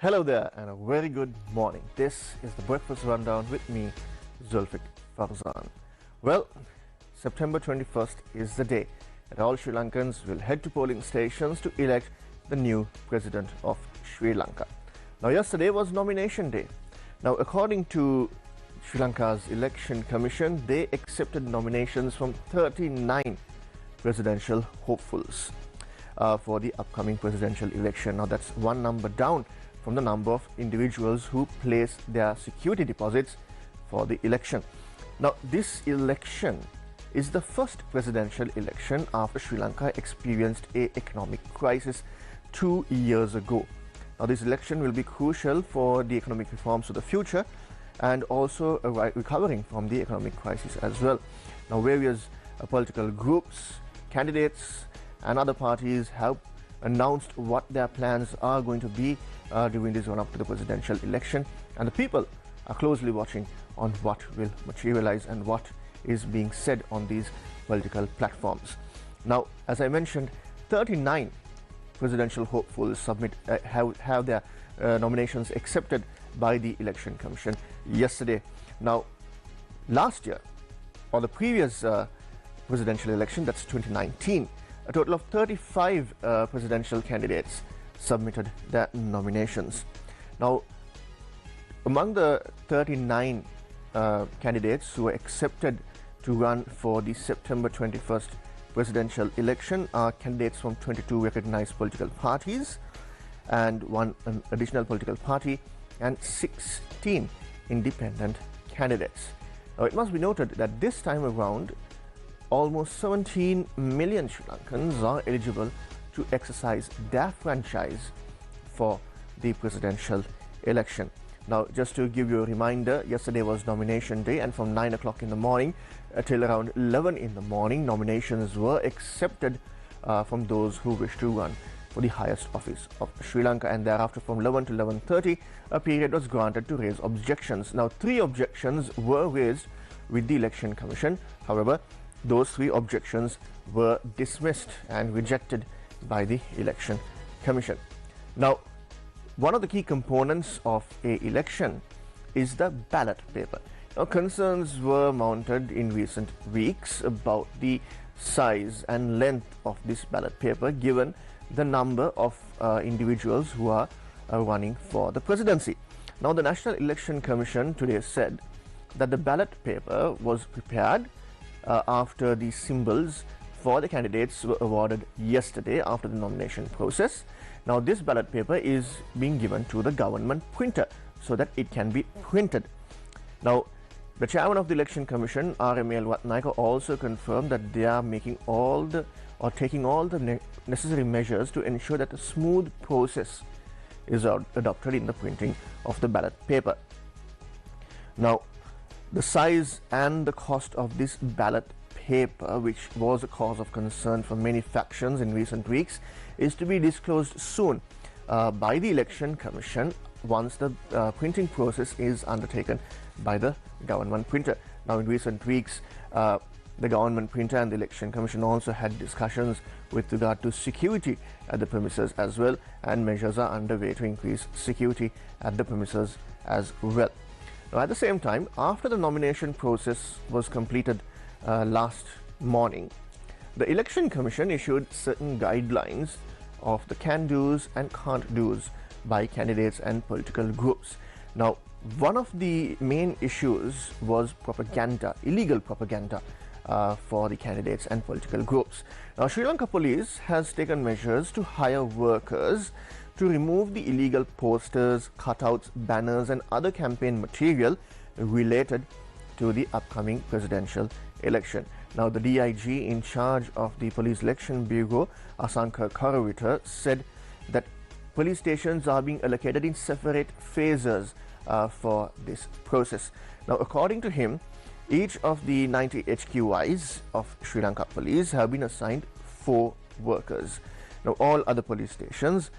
Hello there and a very good morning. This is the Breakfast Rundown with me, Zulfik Farzan. Well, September 21st is the day that all Sri Lankans will head to polling stations to elect the new president of Sri Lanka. Now, yesterday was nomination day. Now, according to Sri Lanka's Election Commission, they accepted nominations from 39 presidential hopefuls for the upcoming presidential election. Now, that's one number down from the number of individuals who placed their security deposits for the election. Now, this election is the first presidential election after Sri Lanka experienced an economic crisis 2 years ago. Now, this election will be crucial for the economic reforms of the future and also recovering from the economic crisis as well. Now, various political groups, candidates and other parties have announced what their plans are going to be during this run-up to the presidential election, and the people are closely watching on what will materialize and what is being said on these political platforms. Now, as I mentioned, 39 presidential hopefuls have their nominations accepted by the Election Commission yesterday. Now, last year, or the previous presidential election, that's 2019, a total of 35 presidential candidates submitted their nominations. Now, among the 39 candidates who were accepted to run for the September 21st presidential election are candidates from 22 recognized political parties and one additional political party and 16 independent candidates. Now, it must be noted that this time around, almost 17 million Sri Lankans are eligible to exercise their franchise for the presidential election. Now, just to give you a reminder, yesterday was nomination day, and from 9 o'clock in the morning till around 11 in the morning, nominations were accepted from those who wish to run for the highest office of Sri Lanka, and thereafter from 11 to 11:30 a period was granted to raise objections. Now, 3 objections were raised with the Election Commission. However, those 3 objections were dismissed and rejected by the Election Commission. Now, one of the key components of an election is the ballot paper. Now, concerns were mounted in recent weeks about the size and length of this ballot paper given the number of individuals who are running for the presidency. Now, the National Election Commission today said that the ballot paper was prepared after the symbols for the candidates were awarded yesterday after the nomination process. Now, this ballot paper is being given to the government printer so that it can be printed. Now, the chairman of the Election Commission, R.M.L. Watnaika, also confirmed that they are taking all the necessary measures to ensure that a smooth process is adopted in the printing of the ballot paper. Now, the size and the cost of this ballot paper, which was a cause of concern for many factions in recent weeks, is to be disclosed soon by the Election Commission once the printing process is undertaken by the government printer. Now, in recent weeks, the government printer and the Election Commission also had discussions with regard to security at the premises as well, and measures are underway to increase security at the premises as well. Now, at the same time, after the nomination process was completed last morning, the Election Commission issued certain guidelines of the can-dos and can't-dos by candidates and political groups. Now, one of the main issues was propaganda, illegal propaganda for the candidates and political groups. Now, Sri Lanka Police has taken measures to hire workers to remove the illegal posters, cutouts, banners and other campaign material related to the upcoming presidential election. Now, the DIG in charge of the Police Election Bureau, Asanka Karavita, said that police stations are being allocated in separate phases for this process. Now, according to him, each of the 90 HQIs of Sri Lanka Police have been assigned 4 workers. Now, all other police stations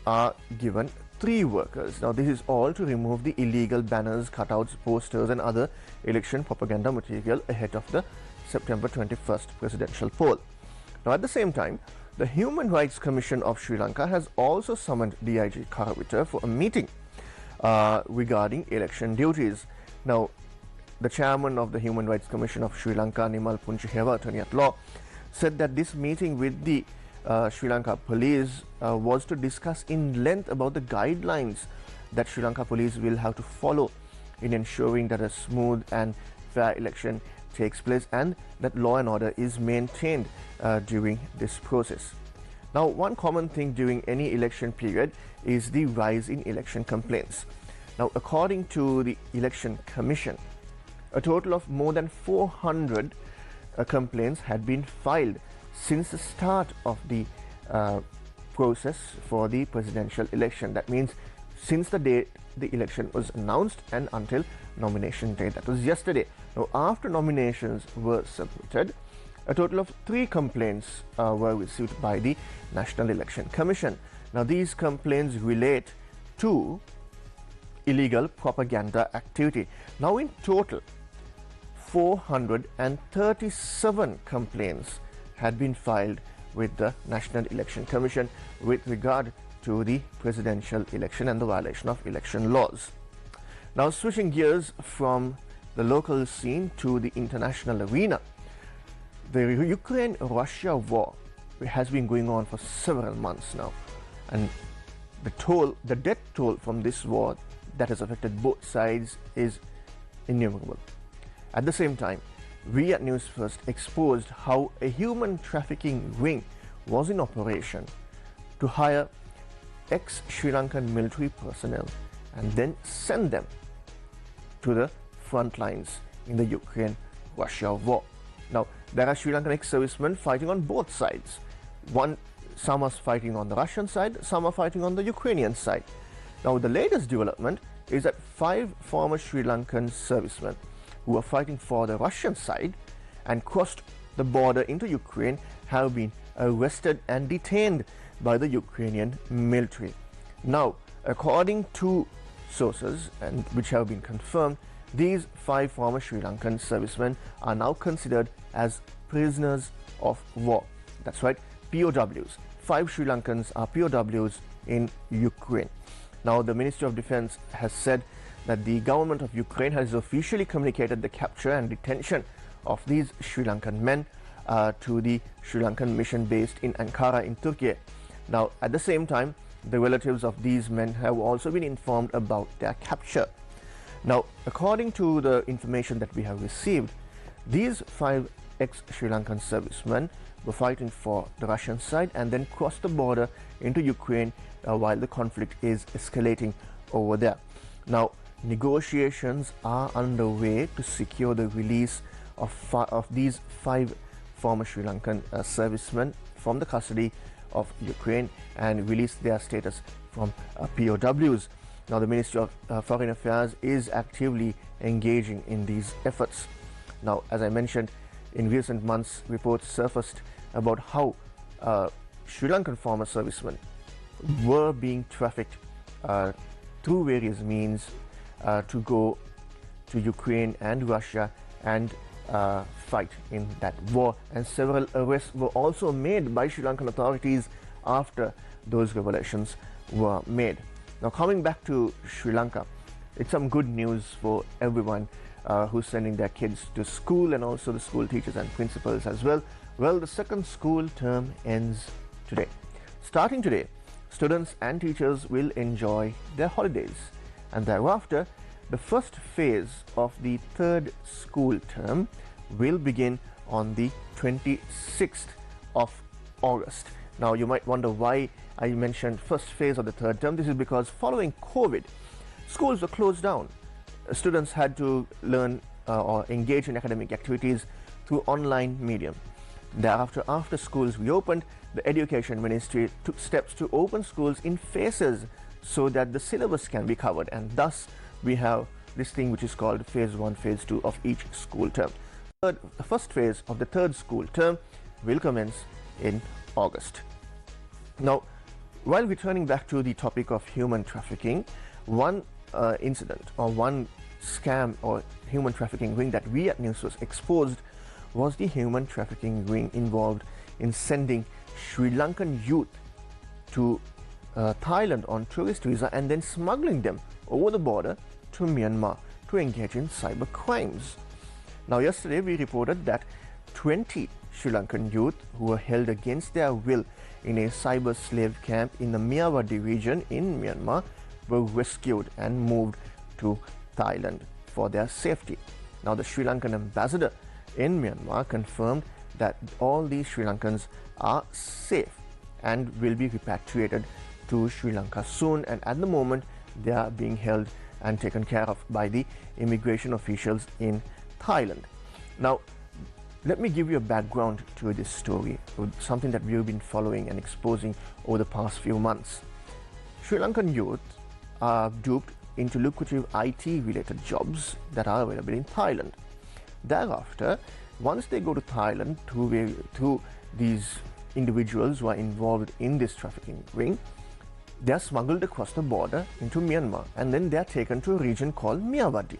are given 3 workers. Now, this is all to remove the illegal banners, cutouts, posters and other election propaganda material ahead of the September 21st presidential poll. Now, at the same time, the Human Rights Commission of Sri Lanka has also summoned DIG Karavita for a meeting regarding election duties. Now, the chairman of the Human Rights Commission of Sri Lanka, Nimal Punchiheva, attorney at law, said that this meeting with the Sri Lanka police was to discuss in length about the guidelines that Sri Lanka police will have to follow in ensuring that a smooth and fair election takes place and that law and order is maintained during this process. Now, one common thing during any election period is the rise in election complaints. Now, according to the Election Commission, a total of more than 400 complaints had been filed since the start of the process for the presidential election. That means since the day the election was announced and until nomination day, that was yesterday. Now, after nominations were submitted, a total of 3 complaints were received by the National Election Commission. Now, these complaints relate to illegal propaganda activity. Now, in total, 437 complaints had been filed with the National Election Commission with regard to the presidential election and the violation of election laws. Now, switching gears from the local scene to the international arena, the Ukraine-Russia war has been going on for several months now, and the death toll from this war that has affected both sides is innumerable. At the same time, we at Newsfirst exposed how a human trafficking ring was in operation to hire ex-Sri Lankan military personnel and then send them to the front lines in the Ukraine-Russia war. Now, there are Sri Lankan ex-servicemen fighting on both sides. Some are fighting on the Russian side, some are fighting on the Ukrainian side. Now, the latest development is that 5 former Sri Lankan servicemen who are fighting for the Russian side and crossed the border into Ukraine have been arrested and detained by the Ukrainian military. Now, according to sources and which have been confirmed, these 5 former Sri Lankan servicemen are now considered as prisoners of war. That's right, POWs. 5 Sri Lankans are POWs in Ukraine. Now, the Ministry of Defense has said that the government of Ukraine has officially communicated the capture and detention of these Sri Lankan men to the Sri Lankan mission based in Ankara in Turkey. Now, at the same time, the relatives of these men have also been informed about their capture. Now, according to the information that we have received, these 5 ex-Sri Lankan servicemen were fighting for the Russian side and then crossed the border into Ukraine while the conflict is escalating over there. Now, negotiations are underway to secure the release of these 5 former Sri Lankan servicemen from the custody of Ukraine and release their status from POWs. Now, the Ministry of Foreign Affairs is actively engaging in these efforts. Now, as I mentioned, in recent months, reports surfaced about how Sri Lankan former servicemen were being trafficked through various means to go to Ukraine and Russia and fight in that war, and several arrests were also made by Sri Lankan authorities after those revelations were made. Now, coming back to Sri Lanka, it's some good news for everyone who's sending their kids to school, and also the school teachers and principals as well. Well, the second school term ends today. Starting today, students and teachers will enjoy their holidays, and thereafter, the first phase of the third school term will begin on the 26th of August. Now, you might wonder why I mentioned first phase of the third term. This is because following COVID, schools were closed down. Students had to learn or engage in academic activities through online medium. Thereafter, after schools reopened, the Education Ministry took steps to open schools in phases so that the syllabus can be covered, and thus we have this thing which is called phase 1, phase 2 of each school term. The first phase of the third school term will commence in August. Now, while returning back to the topic of human trafficking, one incident or one scam or human trafficking ring that we at Newsfirst exposed was the human trafficking ring involved in sending Sri Lankan youth to Thailand on tourist visa and then smuggling them over the border to Myanmar to engage in cyber crimes. Now, yesterday we reported that 20 Sri Lankan youth who were held against their will in a cyber slave camp in the Myawaddy region in Myanmar were rescued and moved to Thailand for their safety. Now, the Sri Lankan ambassador in Myanmar confirmed that all these Sri Lankans are safe and will be repatriated to Sri Lanka soon, and at the moment they are being held and taken care of by the immigration officials in Thailand. Now, let me give you a background to this story, something that we've been following and exposing over the past few months. Sri Lankan youth are duped into lucrative IT-related jobs that are available in Thailand. Thereafter, once they go to Thailand through these individuals who are involved in this trafficking ring, they are smuggled across the border into Myanmar, and then they are taken to a region called Myawaddy.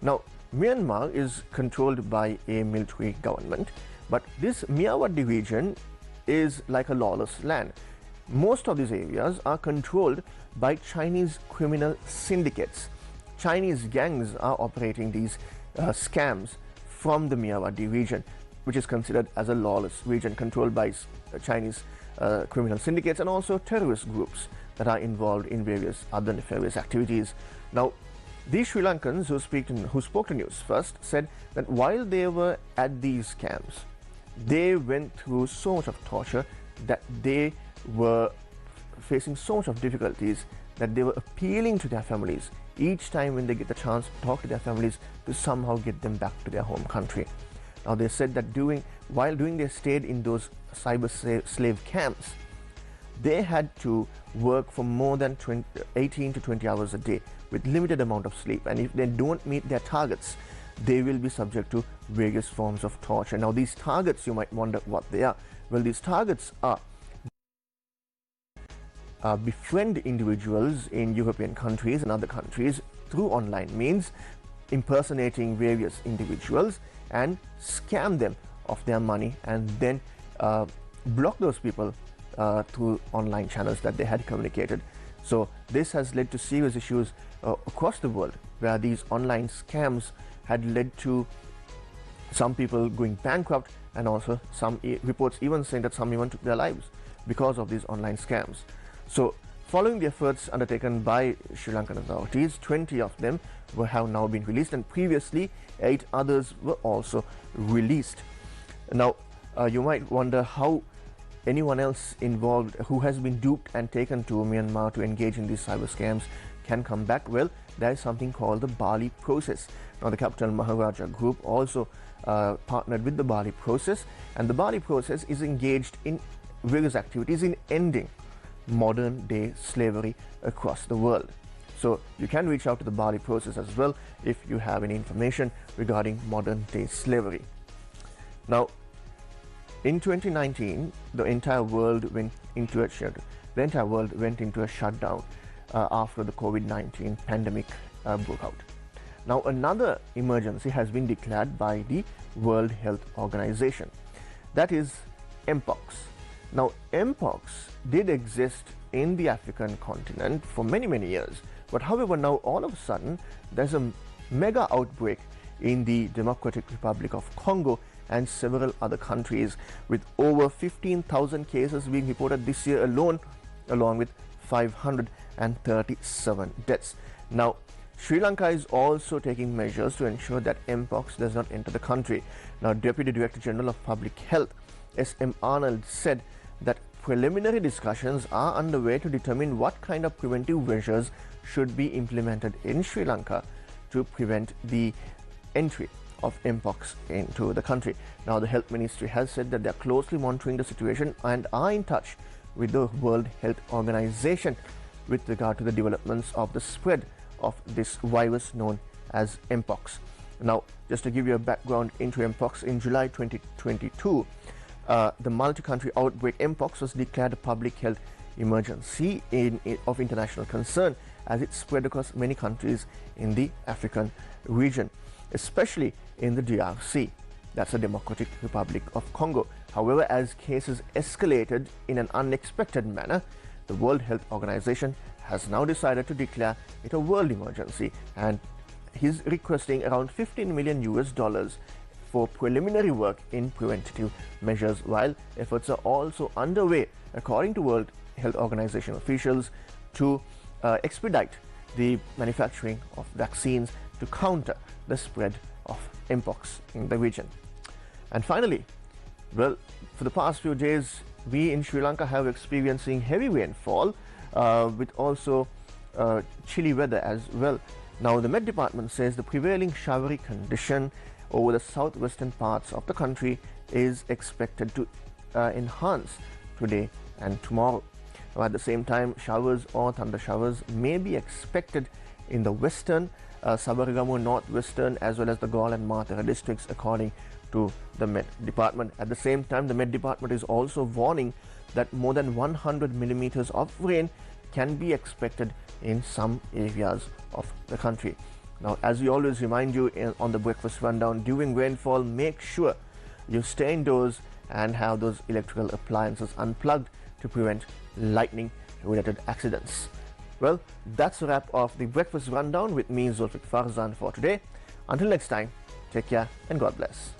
Now, Myanmar is controlled by a military government, but this Myawaddy region is like a lawless land. Most of these areas are controlled by Chinese criminal syndicates. Chinese gangs are operating these scams from the Myawaddy region, which is considered as a lawless region controlled by Chinese criminal syndicates and also terrorist groups that are involved in various other nefarious activities. Now, these Sri Lankans who spoke to Newsfirst said that while they were at these camps, they went through so much of torture that they were facing so much of difficulties that they were appealing to their families each time when they get the chance to talk to their families to somehow get them back to their home country. Now, they said that while doing their stay in those cyber slave camps, they had to work for more than 18 to 20 hours a day with limited amount of sleep, and if they don't meet their targets, they will be subject to various forms of torture. Now, these targets, you might wonder what they are. Well, these targets are befriend individuals in European countries and other countries through online means, impersonating various individuals and scam them of their money, and then block those people through online channels that they had communicated. So this has led to serious issues across the world, where these online scams had led to some people going bankrupt, and also some reports even saying that some even took their lives because of these online scams. So following the efforts undertaken by Sri Lankan authorities, 20 of them have now been released, and previously 8 others were also released. Now, you might wonder how anyone else involved who has been duped and taken to Myanmar to engage in these cyber scams can come back. Well, there is something called the Ballot process. Now, the Capital Maharaja Group also partnered with the Ballot process, and the Ballot process is engaged in various activities in ending modern day slavery across the world. So you can reach out to the Ballot process as well if you have any information regarding modern day slavery. Now, in 2019, the entire world went into a shutdown after the COVID-19 pandemic broke out. Now, another emergency has been declared by the World Health Organization, that is Mpox. Now, Mpox did exist in the African continent for many years, but however, now all of a sudden there's a mega outbreak in the Democratic Republic of Congo and several other countries, with over 15,000 cases being reported this year alone, along with 537 deaths. Now, Sri Lanka is also taking measures to ensure that Mpox does not enter the country. Now, Deputy Director General of Public Health, S.M. Arnold, said that preliminary discussions are underway to determine what kind of preventive measures should be implemented in Sri Lanka to prevent the entry of Mpox into the country. Now, the Health Ministry has said that they are closely monitoring the situation and are in touch with the World Health Organization with regard to the developments of the spread of this virus known as Mpox. Now, just to give you a background into Mpox, in July 2022, the multi-country outbreak Mpox was declared a public health emergency of international concern as it spread across many countries in the African region, especially in the DRC, that's the Democratic Republic of Congo, However, as cases escalated in an unexpected manner, the World Health Organization has now decided to declare it a world emergency, and he's requesting around $15 million for preliminary work in preventative measures, while efforts are also underway, according to World Health Organization officials, to expedite the manufacturing of vaccines to counter the spread of Mpox in the region. And finally, well, for the past few days, we in Sri Lanka have experiencing heavy rainfall with also chilly weather as well. Now, the Met Department says the prevailing showery condition over the southwestern parts of the country is expected to enhance today and tomorrow. Now, at the same time, showers or thunder showers may be expected in the western, Sabaragamu northwestern, as well as the Galle and Matara districts, according to the Met Department. At the same time, the Met Department is also warning that more than 100 millimeters of rain can be expected in some areas of the country. Now, as we always remind you on the Breakfast Rundown, during rainfall, make sure you stay indoors and have those electrical appliances unplugged to prevent lightning-related accidents. Well, that's a wrap of the Breakfast Rundown with me, Zulfik Farzan, for today. Until next time, take care and God bless.